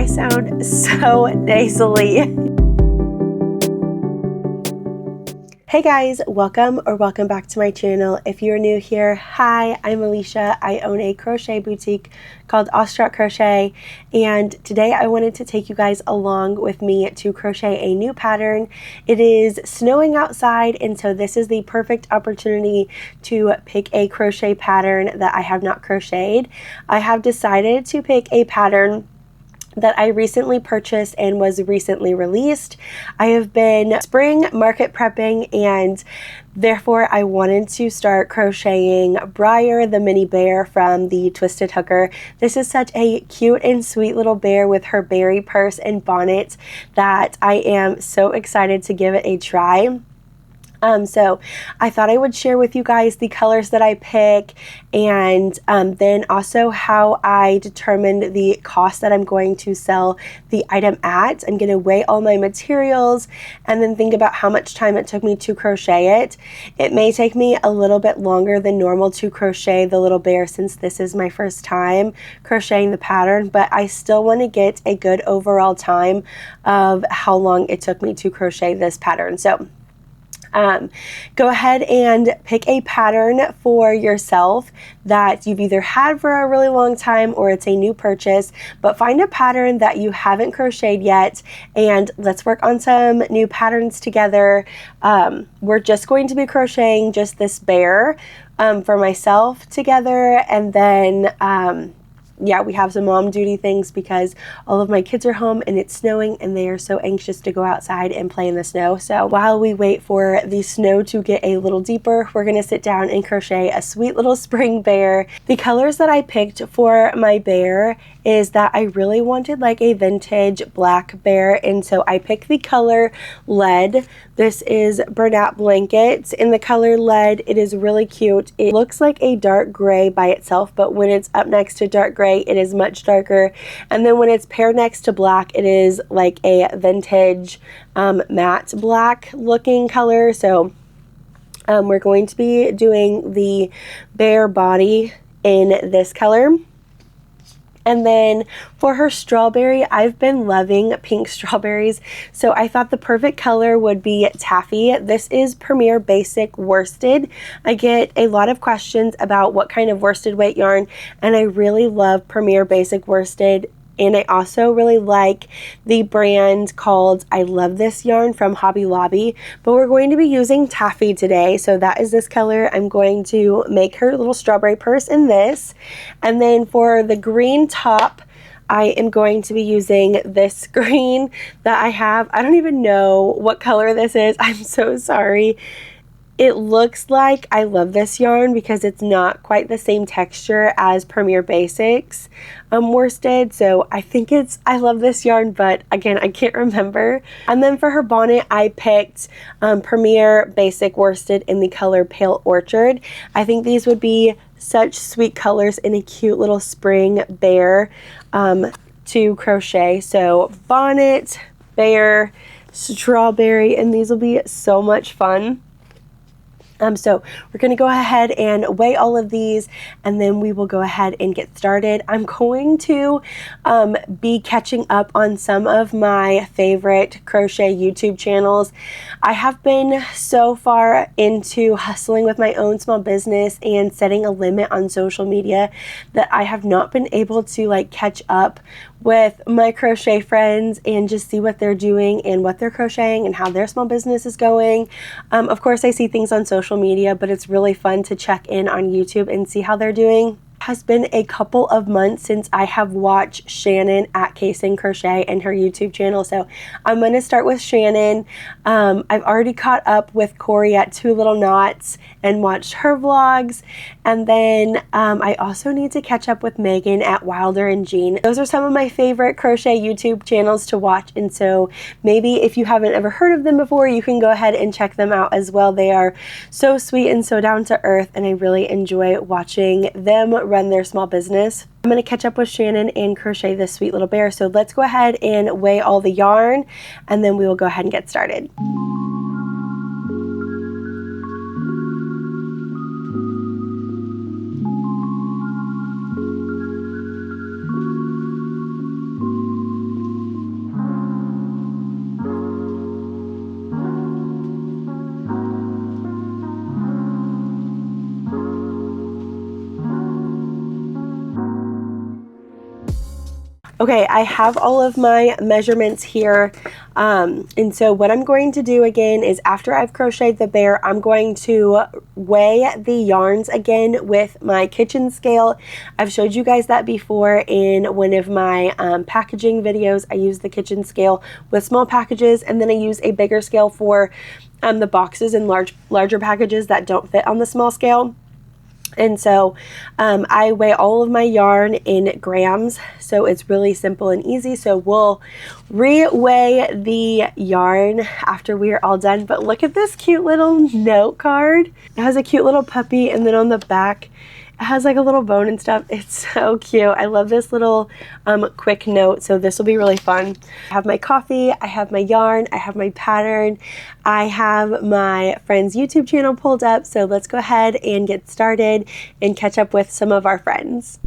I sound so nasally. Hey guys, welcome back to my channel. If you're new here, hi, I'm Allyssa. I own a crochet boutique called Awestruck Crochet, and today I wanted to take you guys along with me to crochet a new pattern. It is snowing outside, and so this is the perfect opportunity to pick a crochet pattern that I have not crocheted. I have decided to pick a pattern that I recently purchased and was recently released. I have been spring market prepping, and therefore I wanted to start crocheting Briar the Mini Bear from the Twisted Hooker. This is such a cute and sweet little bear with her berry purse and bonnet that I am so excited to give it a try. So I thought I would share with you guys the colors that I pick, and then also how I determined the cost that I'm going to sell the item at. I'm going to weigh all my materials and then think about how much time it took me to crochet it. It may take me a little bit longer than normal to crochet the little bear since this is my first time crocheting the pattern, but I still want to get a good overall time of how long it took me to crochet this pattern. So go ahead and pick a pattern for yourself that you've either had for a really long time or it's a new purchase, but find a pattern that you haven't crocheted yet and let's work on some new patterns together. We're just going to be crocheting just this bear for myself together, and then yeah, we have some mom duty things because all of my kids are home and it's snowing and they are so anxious to go outside and play in the snow. So while we wait for the snow to get a little deeper, we're going to sit down and crochet a sweet little spring bear. The colors that I picked for my bear is that I really wanted like a vintage black bear, and so I picked the color Lead. This is Briar Blanket in the color Lead. It is really cute. It looks like a dark gray by itself, but when it's up next to dark gray, it is much darker, and then when it's paired next to black, it is like a vintage matte black looking color. So we're going to be doing the bear body in this color. And then for her strawberry, I've been loving pink strawberries, so I thought the perfect color would be taffy. This is Premier Basic Worsted. I get a lot of questions about what kind of worsted weight yarn, and I really love Premier Basic Worsted. And I also really like the brand called I Love This Yarn from Hobby Lobby, but we're going to be using taffy today. So that is this color. I'm going to make her little strawberry purse in this. And then for the green top, I am going to be using this green that I have. I don't even know what color this is. I'm so sorry. It looks like I Love This yarn because it's not quite the same texture as Premier Basics worsted, so I think it's I Love This yarn, but again, I can't remember. And then for her bonnet, I picked Premier Basic Worsted in the color Pale Orchard. I think these would be such sweet colors in a cute little spring bear to crochet. So bonnet, bear, strawberry, and these will be so much fun. So we're going to go ahead and weigh all of these, and then we will go ahead and get started. I'm going to be catching up on some of my favorite crochet YouTube channels. I have been so far into hustling with my own small business and setting a limit on social media that I have not been able to like catch up with my crochet friends and just see what they're doing and what they're crocheting and how their small business is going. Of course, I see things on social media, but it's really fun to check in on YouTube and see how they're doing. Has been a couple of months since I have watched Shannon at Casing Crochet and her YouTube channel, so I'm going to start with Shannon. I've already caught up with Corey at Two Little Knots and watched her vlogs, and then I also need to catch up with Megan at Wilder and Jean. Those are some of my favorite crochet YouTube channels to watch, and so maybe if you haven't ever heard of them before, you can go ahead and check them out as well. They are so sweet and so down to earth, and I really enjoy watching them run their small business. I'm going to catch up with Shannon and crochet this sweet little bear. So let's go ahead and weigh all the yarn, and then we will go ahead and get started. Okay, I have all of my measurements here, and so what I'm going to do again is after I've crocheted the bear, I'm going to weigh the yarns again with my kitchen scale. I've showed you guys that before in one of my packaging videos. I use the kitchen scale with small packages, and then I use a bigger scale for the boxes and larger packages that don't fit on the small scale. And so I weigh all of my yarn in grams, so it's really simple and easy. So we'll re-weigh the yarn after we are all done. But look at this cute little note card. It has a cute little puppy, and then on the back it has like a little bone and stuff. It's so cute. I love this little quick note, so this will be really fun. I have my coffee, I have my yarn, I have my pattern, I have my friend's YouTube channel pulled up, so let's go ahead and get started and catch up with some of our friends.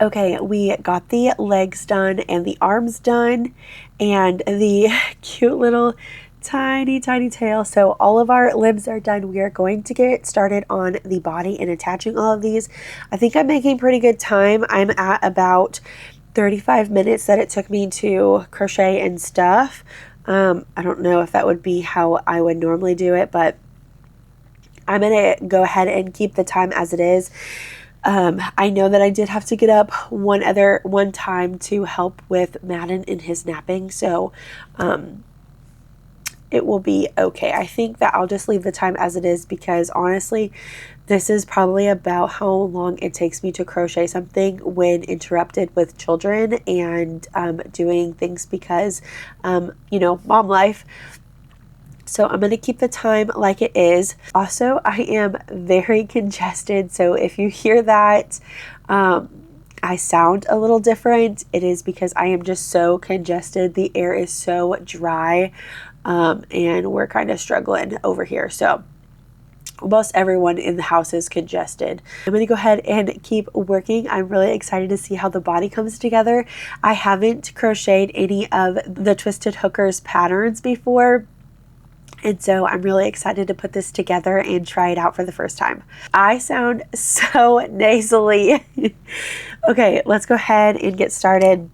Okay, we got the legs done and the arms done and the cute little tiny tail. So all of our limbs are done. We are going to get started on the body and attaching all of these. I think I'm making pretty good time. I'm at about 35 minutes that it took me to crochet and stuff. I don't know if that would be how I would normally do it, but I'm gonna go ahead and keep the time as it is. I know that I did have to get up one time to help with Madden in his napping, so it will be okay. I think that I'll just leave the time as it is because honestly, this is probably about how long it takes me to crochet something when interrupted with children and doing things because, you know, mom life. So I'm going to keep the time like it is. Also, I am very congested, so if you hear that I sound a little different, it is because I am just so congested. The air is so dry, and we're kind of struggling over here. So almost everyone in the house is congested. I'm going to go ahead and keep working. I'm really excited to see how the body comes together. I haven't crocheted any of the Twisted Hookers patterns before, and so I'm really excited to put this together and try it out for the first time. I sound so nasally. Okay, let's go ahead and get started.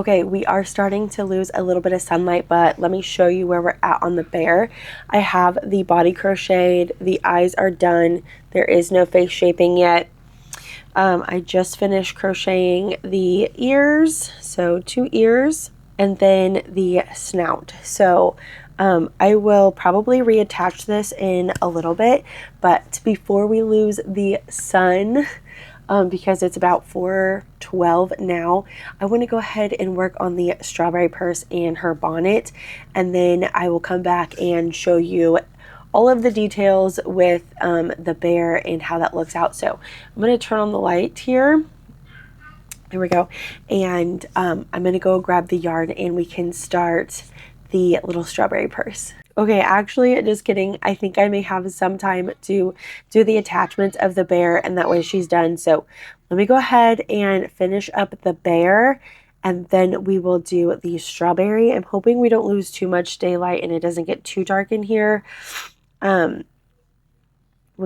Okay, we are starting to lose a little bit of sunlight, but let me show you where we're at on the bear. I have the body crocheted, the eyes are done, there is no face shaping yet. I just finished crocheting the ears, so 2 ears, and then the snout. So I will probably reattach this in a little bit, but before we lose the sun, because it's about 4:12 now, I want to go ahead and work on the strawberry purse and her bonnet, and then I will come back and show you all of the details with the bear and how that looks out. So I'm going to turn on the light here. There we go. And I'm going to go grab the yarn and we can start the little strawberry purse. Okay, actually, just kidding. I think I may have some time to do the attachments of the bear, and that way she's done. So let me go ahead and finish up the bear, and then we will do the strawberry. I'm hoping we don't lose too much daylight and it doesn't get too dark in here. We'll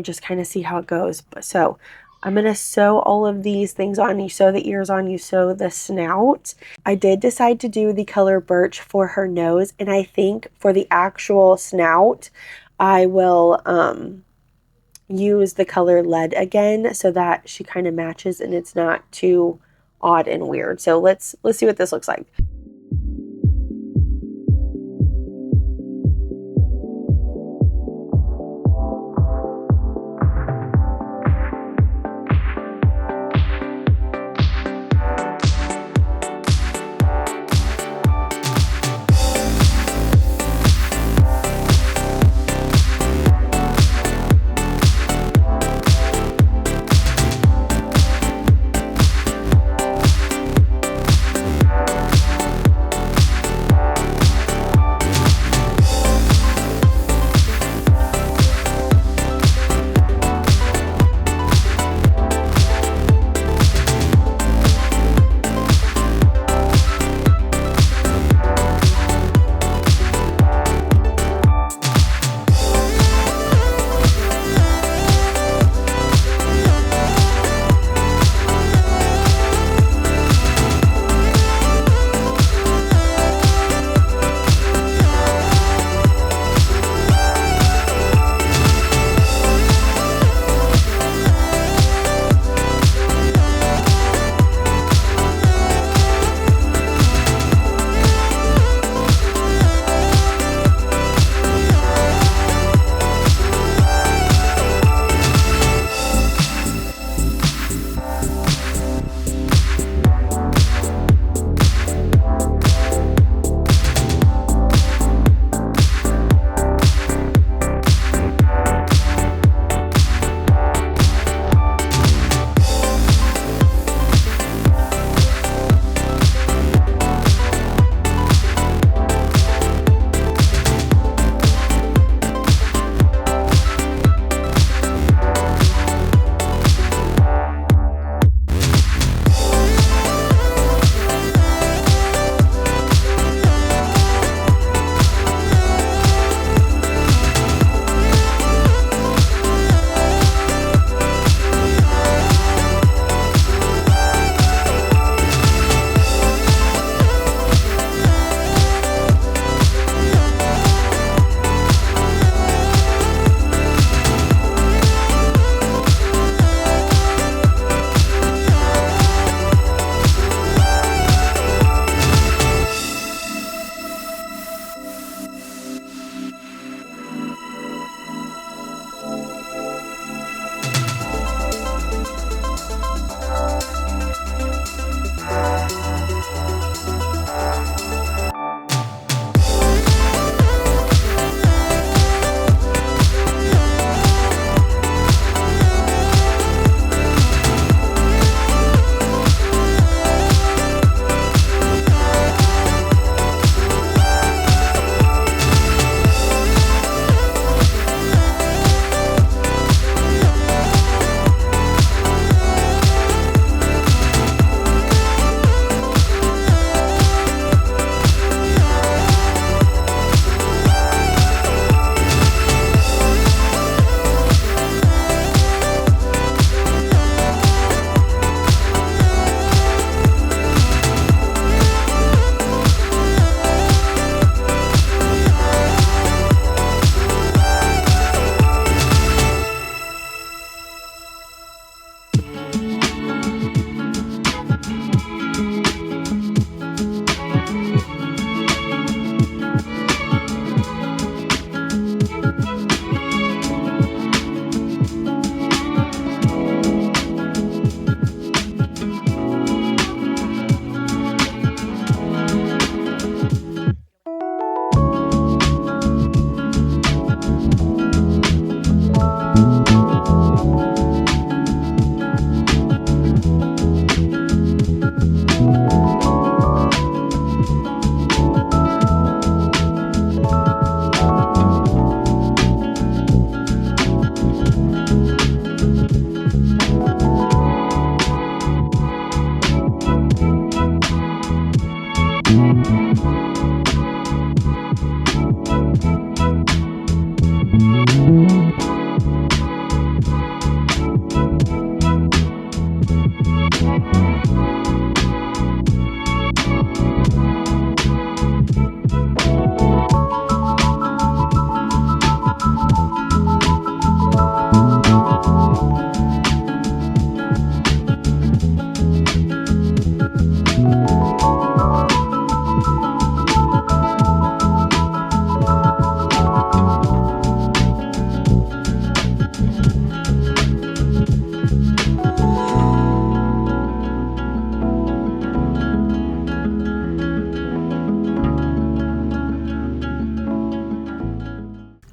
just kind of see how it goes. So I'm going to sew all of these things on. You sew the ears on, you sew the snout. I did decide to do the color birch for her nose, and I think for the actual snout, I will use the color lead again so that she kind of matches and it's not too odd and weird. So let's see what this looks like.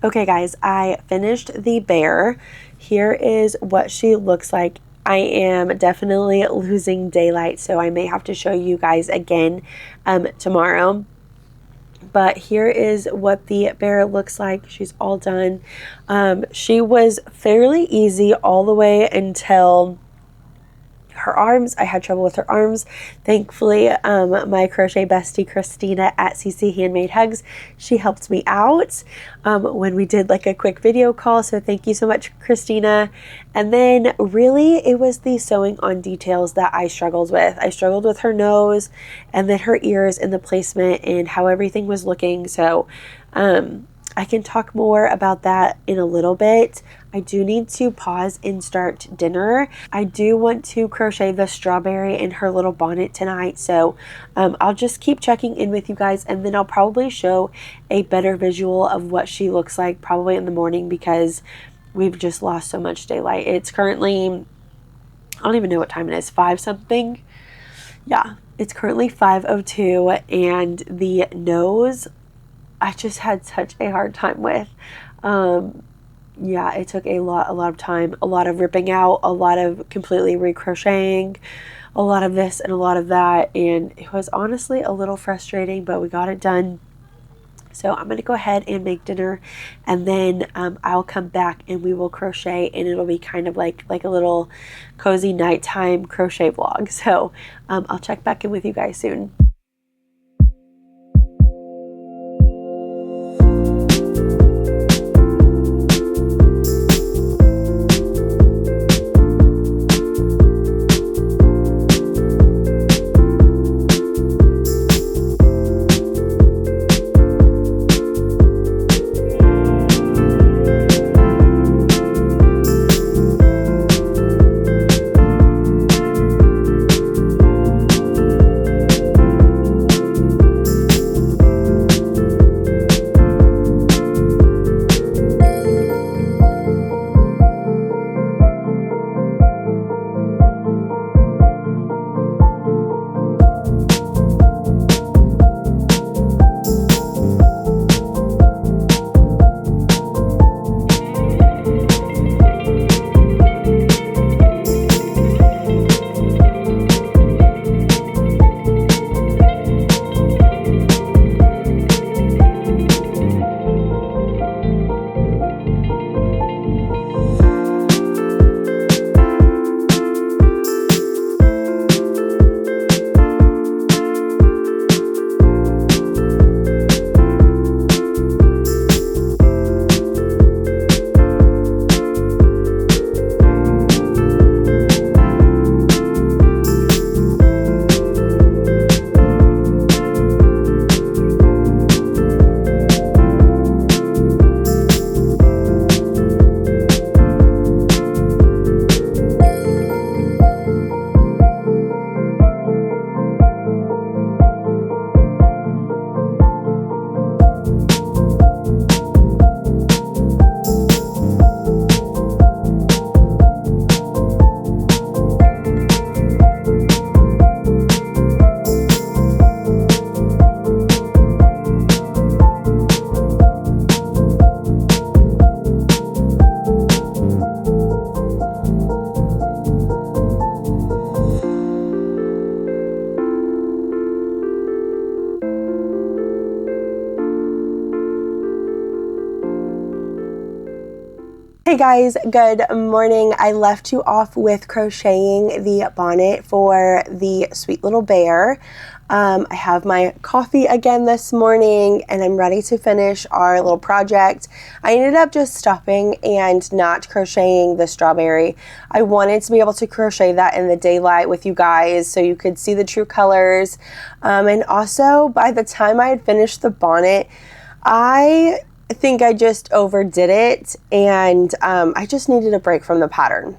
Okay guys, I finished the bear. Here is what she looks like. I am definitely losing daylight, so I may have to show you guys again tomorrow. But here is what the bear looks like. She's all done. She was fairly easy all the way until her arms. I had trouble with her arms. Thankfully, my crochet bestie Christina at CC Handmade Hugs, she helped me out when we did like a quick video call. So thank you so much, Christina. And then really it was the sewing on details that I struggled with. I struggled with her nose and then her ears and the placement and how everything was looking. So I can talk more about that in a little bit. I do need to pause and start dinner. I do want to crochet the strawberry in her little bonnet tonight, so I'll just keep checking in with you guys, and then I'll probably show a better visual of what she looks like probably in the morning because we've just lost so much daylight. It's currently, I don't even know what time it is, 5 something. Yeah, it's currently 5:02, and the nose I just had such a hard time with. Yeah, it took a lot of time, a lot of ripping out, a lot of completely recrocheting, a lot of this and a lot of that, and it was honestly a little frustrating, but we got it done. So I'm going to go ahead and make dinner, and then I'll come back and we will crochet, and it'll be kind of like a little cozy nighttime crochet vlog. So I'll check back in with you guys soon. Hey guys, good morning. I left you off with crocheting the bonnet for the sweet little bear. I have my coffee again this morning and I'm ready to finish our little project. I ended up just stopping and not crocheting the strawberry. I wanted to be able to crochet that in the daylight with you guys so you could see the true colors. And also by the time I had finished the bonnet, I think I just overdid it, and I just needed a break from the pattern.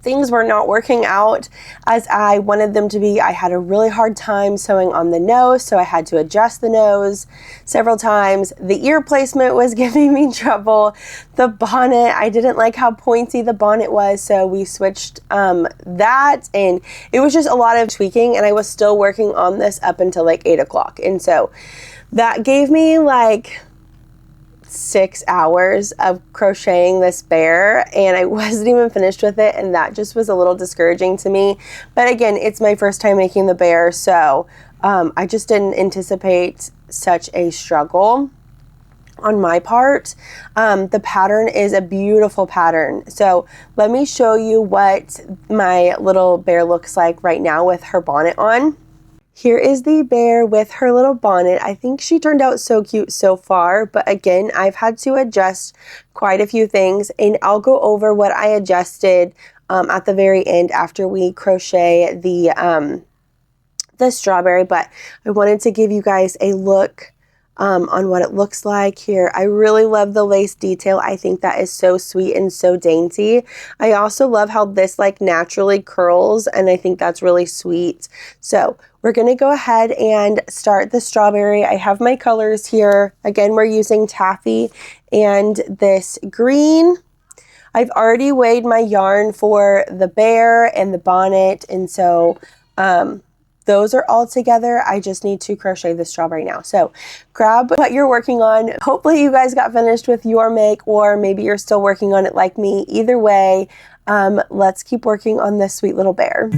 Things were not working out as I wanted them to be. I had a really hard time sewing on the nose, so I had to adjust the nose several times. The ear placement was giving me trouble. The bonnet, I didn't like how pointy the bonnet was, so we switched that, and it was just a lot of tweaking, and I was still working on this up until like 8 o'clock, and so that gave me like 6 hours of crocheting this bear, and I wasn't even finished with it, and that just was a little discouraging to me. But again, it's my first time making the bear, so I just didn't anticipate such a struggle on my part. The pattern is a beautiful pattern. So let me show you what my little bear looks like right now with her bonnet on. Here is the bear with her little bonnet. I think she turned out so cute so far, but again, I've had to adjust quite a few things, and I'll go over what I adjusted at the very end after we crochet the strawberry. But I wanted to give you guys a look on what it looks like here. I really love the lace detail. I think that is so sweet and so dainty. I also love how this like naturally curls, and I think that's really sweet. So we're going to go ahead and start the strawberry. I have my colors here. Again, we're using taffy and this green. I've already weighed my yarn for the bear and the bonnet, and so those are all together. I just need to crochet the strawberry now. So grab what you're working on. Hopefully you guys got finished with your make, or maybe you're still working on it like me. Either way, let's keep working on this sweet little bear.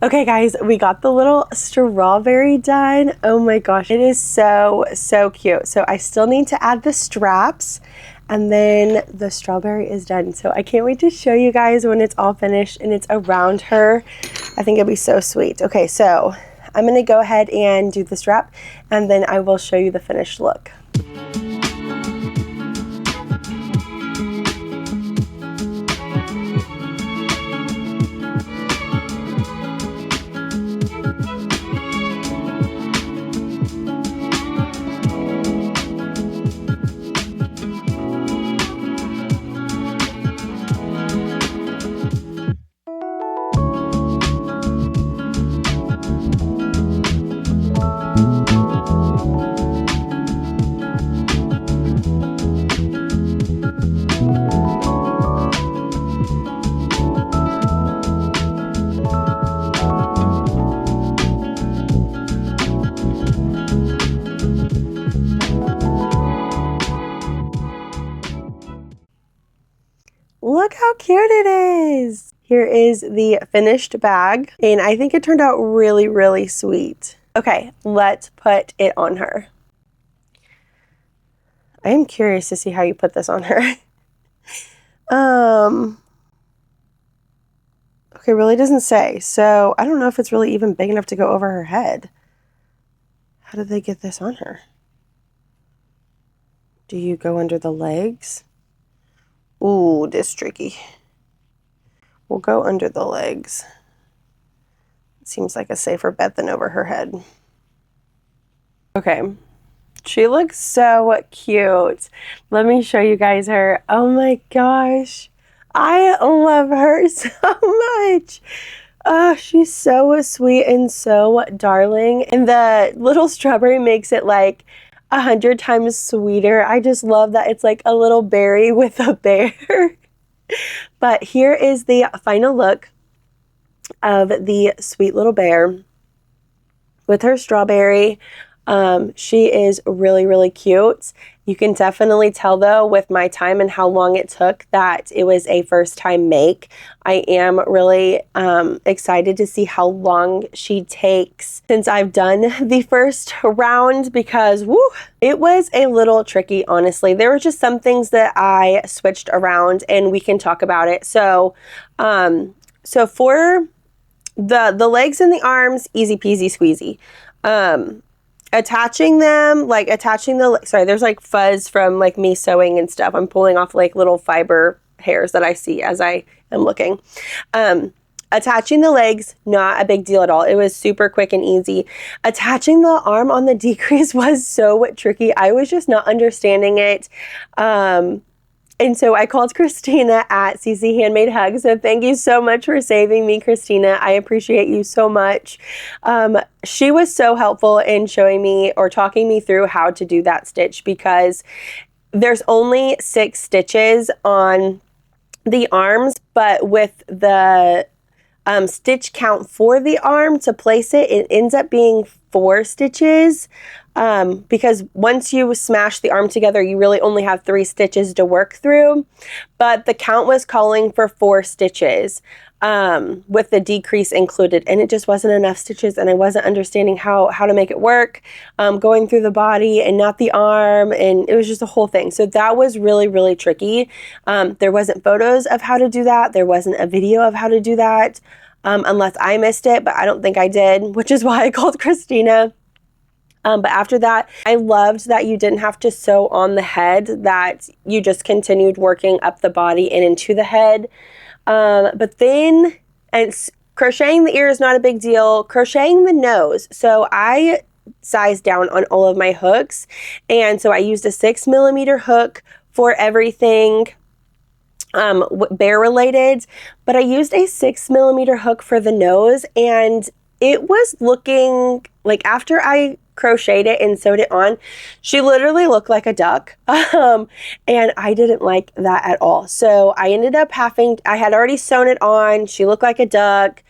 Okay guys, we got the little strawberry done. Oh my gosh, it is so, so cute. So I still need to add the straps and then the strawberry is done. So I can't wait to show you guys when it's all finished and it's around her. I think it'll be so sweet. Okay, so I'm gonna go ahead and do the strap and then I will show you the finished look. Look how cute it is. Here is the finished bag, and I think it turned out really, really sweet. Okay, let's put it on her. I am curious to see how you put this on her. Okay, really doesn't say. So I don't know if it's really even big enough to go over her head. How did they get this on her? Do you go under the legs? Ooh, this tricky. We'll go under the legs. It seems like a safer bet than over her head. Okay, she looks so cute. Let me show you guys her. Oh my gosh, I love her so much. Oh, she's so sweet and so darling. And the little strawberry makes it like 100 times sweeter. I just love that it's like a little berry with a bear. But here is the final look of the sweet little bear with her strawberry. She is really, really cute. You can definitely tell though with my time and how long it took that it was a first time make. I am really excited to see how long she takes since I've done the first round because woo, it was a little tricky, honestly. There were just some things that I switched around and we can talk about it. So, so for the legs and the arms, easy peasy squeezy. Attaching them, like attaching the, sorry, there's like fuzz from like me sewing and stuff. I'm pulling off like little fiber hairs that I see as I am looking. Attaching the legs, not a big deal at all. It was super quick and easy. Attaching the arm on the decrease was so tricky. I was just not understanding it. And so I called Christina at CC Handmade Hugs. So thank you so much for saving me, Christina. I appreciate you so much. She was so helpful in showing me or talking me through how to do that stitch because there's only 6 stitches on the arms, but with the stitch count for the arm to place it, it ends up being 4 stitches. Because once you smash the arm together, you really only have 3 stitches to work through, but the count was calling for 4 stitches with the decrease included, and it just wasn't enough stitches, and I wasn't understanding how to make it work, going through the body and not the arm, and it was just a whole thing. So that was really, really tricky. There wasn't photos of how to do that. There wasn't a video of how to do that, unless I missed it, but I don't think I did, which is why I called Christina. But after that, I loved that you didn't have to sew on the head, that you just continued working up the body and into the head. But then, and crocheting the ear is not a big deal. Crocheting the nose. So I sized down on all of my hooks. And so I used a 6mm hook for everything bear related, but I used a 6mm hook for the nose, and it was looking like, after I crocheted it and sewed it on, she literally looked like a duck, and I didn't like that at all. So I ended up I had already sewn it on. She looked like a duck.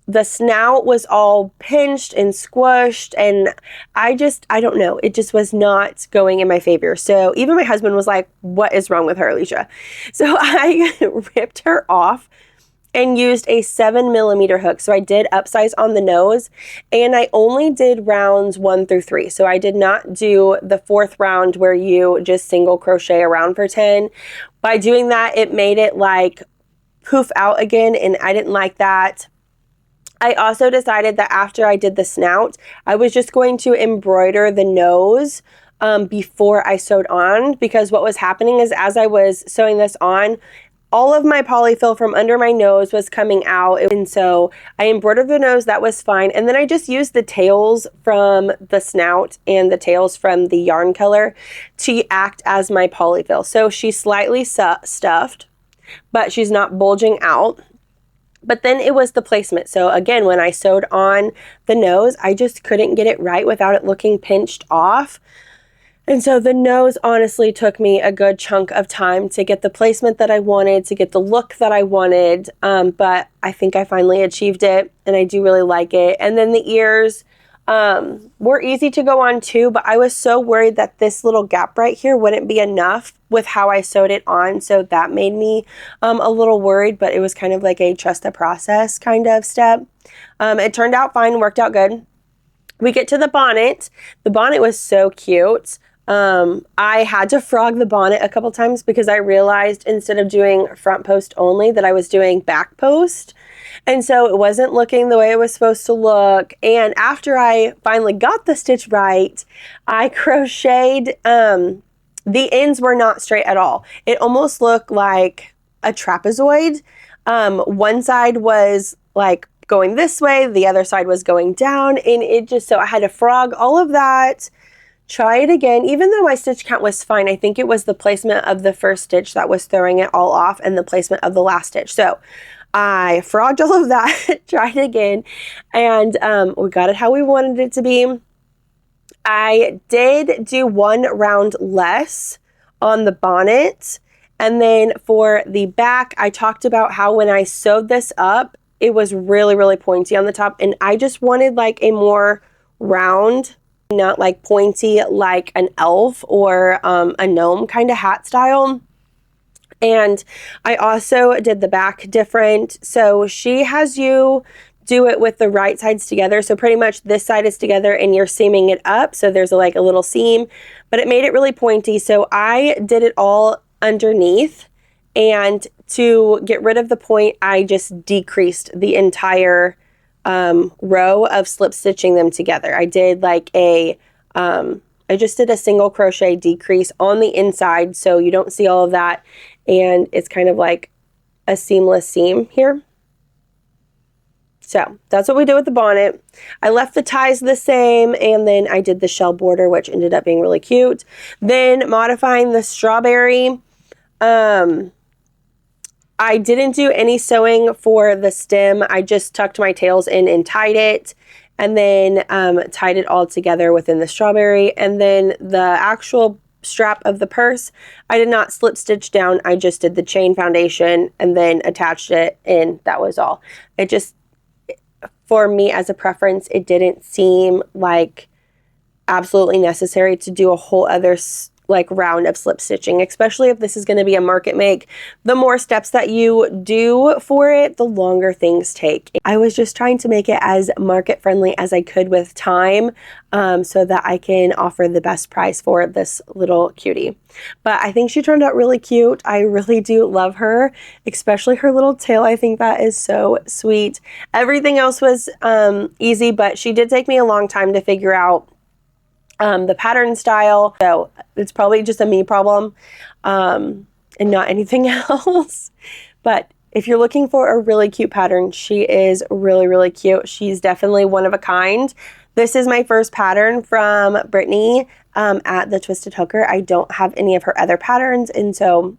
The snout was all pinched and squished, and I don't know, it just was not going in my favor. So even my husband was like, what is wrong with her, Alicia? So I ripped her off and used a 7mm hook. So I did upsize on the nose, and I only did rounds 1 through 3. So I did not do the 4th round where you just single crochet around for 10. By doing that, it made it like poof out again, and I didn't like that. I also decided that after I did the snout, I was just going to embroider the nose before I sewed on, because what was happening is as I was sewing this on, all of my polyfill from under my nose was coming out, and so I embroidered the nose. That was fine, and then I just used the tails from the snout and the tails from the yarn color to act as my polyfill. So she's slightly stuffed, but she's not bulging out. But then it was the placement. So again, when I sewed on the nose, I just couldn't get it right without it looking pinched off. And so the nose honestly took me a good chunk of time to get the placement that I wanted, to get the look that I wanted. But I think I finally achieved it, and I do really like it. And then the ears were easy to go on too, but I was so worried that this little gap right here wouldn't be enough with how I sewed it on. So that made me a little worried, but it was kind of like a trust the process kind of step. It turned out fine, worked out good. We get to the bonnet. The bonnet was so cute. I had to frog the bonnet a couple times because I realized instead of doing front post only that I was doing back post. And so it wasn't looking the way it was supposed to look. And after I finally got the stitch right, I crocheted, the ends were not straight at all. It almost looked like a trapezoid. One side was like going this way, the other side was going down, and it just, so I had to frog all of that. Try it again. Even though my stitch count was fine, I think it was the placement of the first stitch that was throwing it all off, and the placement of the last stitch. So I frogged all of that, tried it again, and we got it how we wanted it to be. I did do 1 round less on the bonnet, and then for the back, I talked about how when I sewed this up, it was really, really pointy on the top, and I just wanted like a more round, not like pointy like an elf or a gnome kind of hat style. And I also did the back different. So she has you do it with the right sides together. So pretty much this side is together and you're seaming it up. So there's like a little seam, but it made it really pointy. So I did it all underneath, and to get rid of the point, I just decreased the entire row of slip stitching them together. I did like I just did a single crochet decrease on the inside so you don't see all of that, and it's kind of like a seamless seam here. So that's what we did with the bonnet. I left the ties the same, and then I did the shell border, which ended up being really cute. Then modifying the strawberry, I didn't do any sewing for the stem. I just tucked my tails in and tied it, and then tied it all together within the strawberry. And then the actual strap of the purse, I did not slip stitch down. I just did the chain foundation and then attached it, and that was all. It just, for me as a preference, it didn't seem like absolutely necessary to do a whole other like round of slip stitching, especially if this is going to be a market make. The more steps that you do for it, the longer things take. I was just trying to make it as market friendly as I could with time, so that I can offer the best price for this little cutie. But I think she turned out really cute. I really do love her, especially her little tail. I think that is so sweet. Everything else was easy, but she did take me a long time to figure out the pattern style. So it's probably just a me problem, and not anything else. But if you're looking for a really cute pattern, she is really, really cute. She's definitely one of a kind. This is my first pattern from Brittany at the Twisted Hooker. I don't have any of her other patterns, and so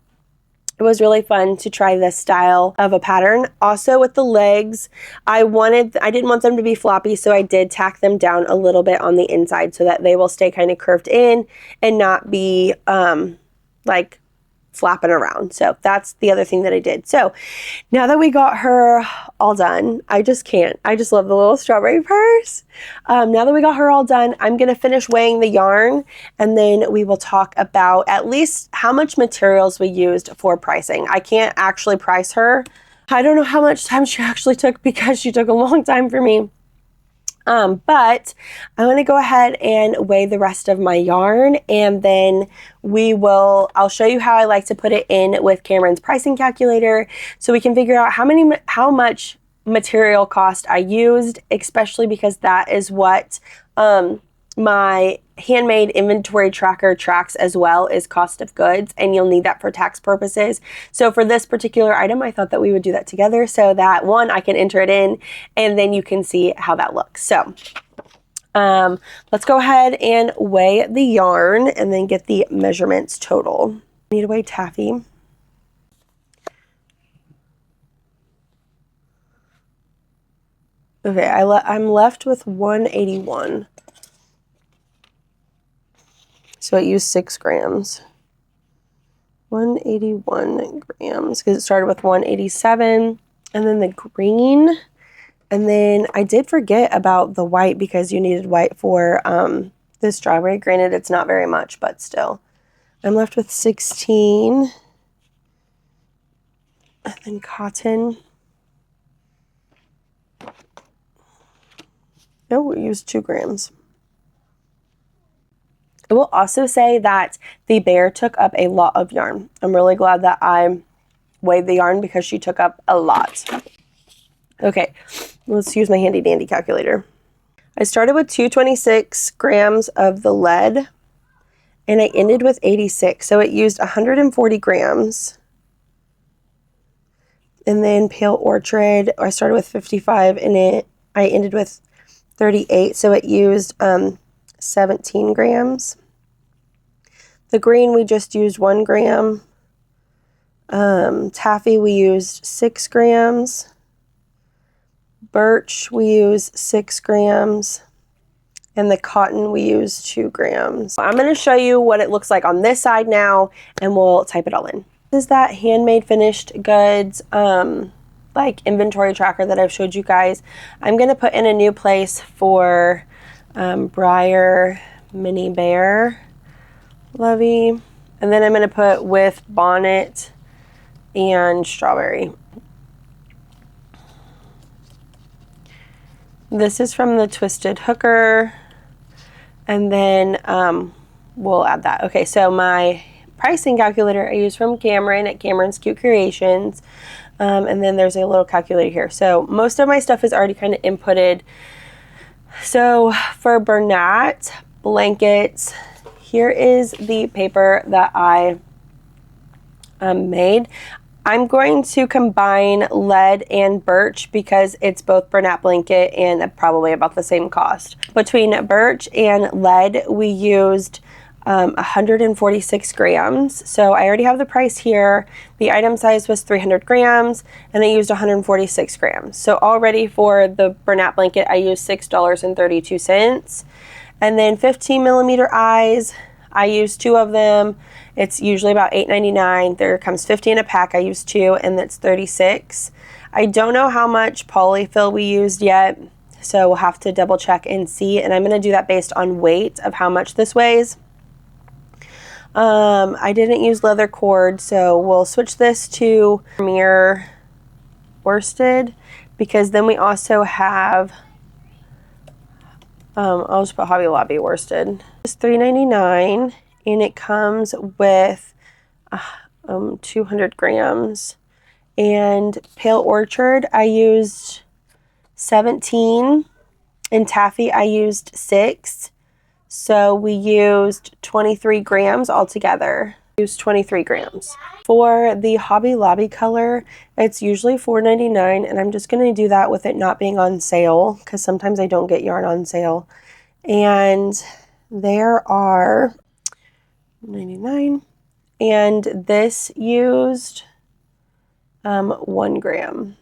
it was really fun to try this style of a pattern. Also with the legs, I didn't want them to be floppy, so I did tack them down a little bit on the inside so that they will stay kind of curved in and not be like flapping around. So that's the other thing that I did. So now that we got her all done, I just love the little strawberry purse. Now that we got her all done, I'm going to finish weighing the yarn, and then we will talk about at least how much materials we used for pricing. I can't actually price her I don't know how much time she actually took because she took a long time for me. But I'm going to go ahead and weigh the rest of my yarn, and then I'll show you how I like to put it in with Camryn's pricing calculator so we can figure out how much material cost I used, especially because that is what my Handmade inventory tracker tracks as well, is cost of goods, and you'll need that for tax purposes. So for this particular item, I thought that we would do that together so that one, I can enter it in, and then you can see how that looks. So let's go ahead and weigh the yarn and then get the measurements total. I need to weigh taffy. Okay, I'm left with 181. So it used 6 grams. 181 grams because it started with 187. And then the green. And then I did forget about the white because you needed white for the strawberry. Granted, it's not very much, but still. I'm left with 16. And then cotton. Oh, we used 2 grams. I will also say that the bear took up a lot of yarn. I'm really glad that I weighed the yarn because she took up a lot. Okay, let's use my handy dandy calculator. I started with 226 grams of the lead and I ended with 86. So it used 140 grams. And then Pale Orchard, I started with 55 and I ended with 38. So it used 17 grams. The green, we just used 1 gram. Taffy, we used 6 grams. Birch, we used 6 grams. And the cotton, we used 2 grams. I'm going to show you what it looks like on this side now, and we'll type it all in. This is that Handmade finished goods like inventory tracker that I've showed you guys. I'm going to put in a new place for Briar Mini Bear. Lovey. And then I'm going to put with bonnet and strawberry. This is from the Twisted Hooker. And then we'll add that. Okay, so my pricing calculator I use from Camryn at Camryn's Cute Creations. And then there's a little calculator here. So most of my stuff is already kind of inputted. So for Briar blankets, here is the paper that I made. I'm going to combine lead and birch because it's both Briar blanket and probably about the same cost. Between birch and lead, we used 146 grams. So I already have the price here. The item size was 300 grams and I used 146 grams. So already for the Briar blanket, I used $6.32. And then 15 millimeter eyes, I used 2 of them. It's usually about $8.99. There comes 50 in a pack. I used 2 and that's 36. I don't know how much polyfill we used yet, so we'll have to double check and see. And I'm going to do that based on weight of how much this weighs. I didn't use leather cord, so we'll switch this to Premier worsted because then we also have I'll just put Hobby Lobby worsted. It's $3.99 and it comes with 200 grams. And Pale Orchard, I used 17. And Taffy, I used 6. So we used 23 grams altogether. Used 23 grams. For the Hobby Lobby color, it's usually $4.99, and I'm just going to do that with it not being on sale because sometimes I don't get yarn on sale. And there are 99, and this used 1 gram.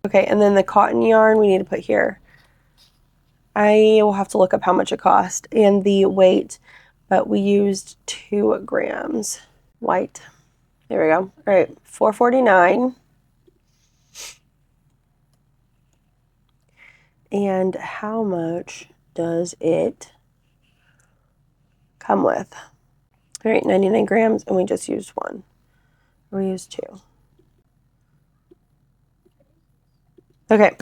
Okay, and then the cotton yarn we need to put here. I will have to look up how much it cost and the weight, but we used 2 grams. White. There we go. All right, $4.49. And how much does it come with? All right, 99 grams, and we just used 1. We used 2. Okay,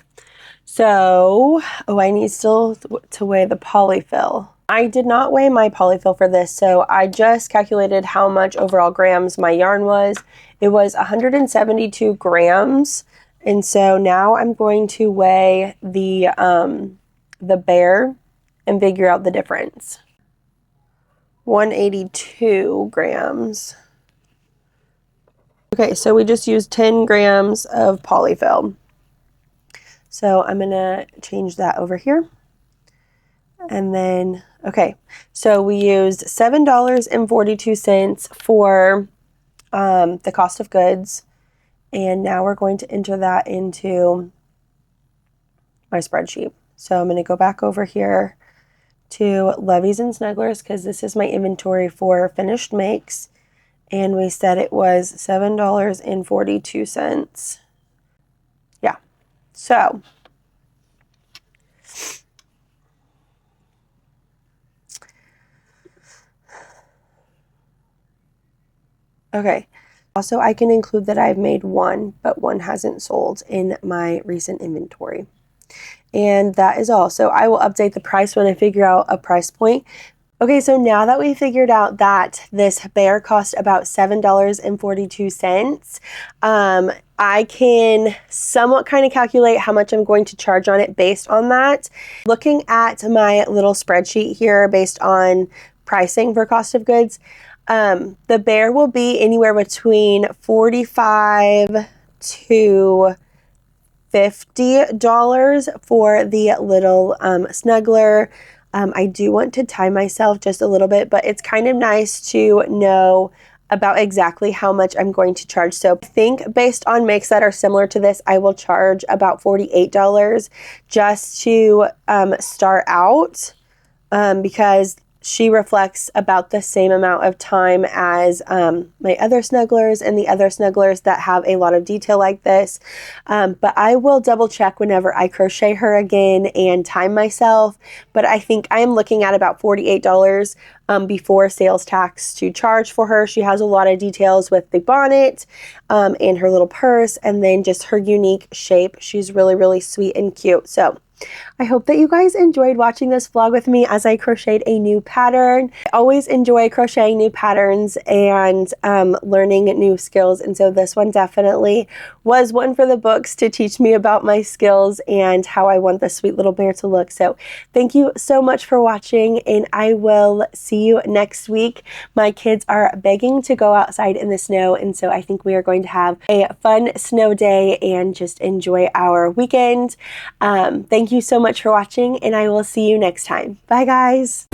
so, oh, I need still to weigh the polyfill. I did not weigh my polyfill for this, so I just calculated how much overall grams my yarn was. It was 172 grams, and so now I'm going to weigh the bear and figure out the difference. 182 grams. Okay, so we just used 10 grams of polyfill. So I'm gonna change that over here. And then, okay, so we used $7.42 for the cost of goods. And now we're going to enter that into my spreadsheet. So I'm gonna go back over here to Levies and Snugglers because this is my inventory for finished makes. And we said it was $7.42. Yeah, so okay. Also, I can include that I've made one, but one hasn't sold in my recent inventory. And that is all. So I will update the price when I figure out a price point. Okay, so now that we figured out that this bear cost about $7.42, I can somewhat kind of calculate how much I'm going to charge on it based on that. Looking at my little spreadsheet here based on pricing for cost of goods, the bear will be anywhere between $45 to $50 for the little snuggler. I do want to time myself just a little bit, but it's kind of nice to know about exactly how much I'm going to charge. So I think based on makes that are similar to this, I will charge about $48 just to start out because she reflects about the same amount of time as my other snugglers and the other snugglers that have a lot of detail like this. But I will double check whenever I crochet her again and time myself. But I think I am looking at about $48 before sales tax to charge for her. She has a lot of details with the bonnet and her little purse and then just her unique shape. She's really, really sweet and cute. So I hope that you guys enjoyed watching this vlog with me as I crocheted a new pattern. I always enjoy crocheting new patterns and learning new skills, and so this one definitely was one for the books to teach me about my skills and how I want this sweet little bear to look. So thank you so much for watching, and I will see you next week. My kids are begging to go outside in the snow, and so I think we are going to have a fun snow day and just enjoy our weekend. Thank you so much for watching, and I will see you next time. Bye, guys.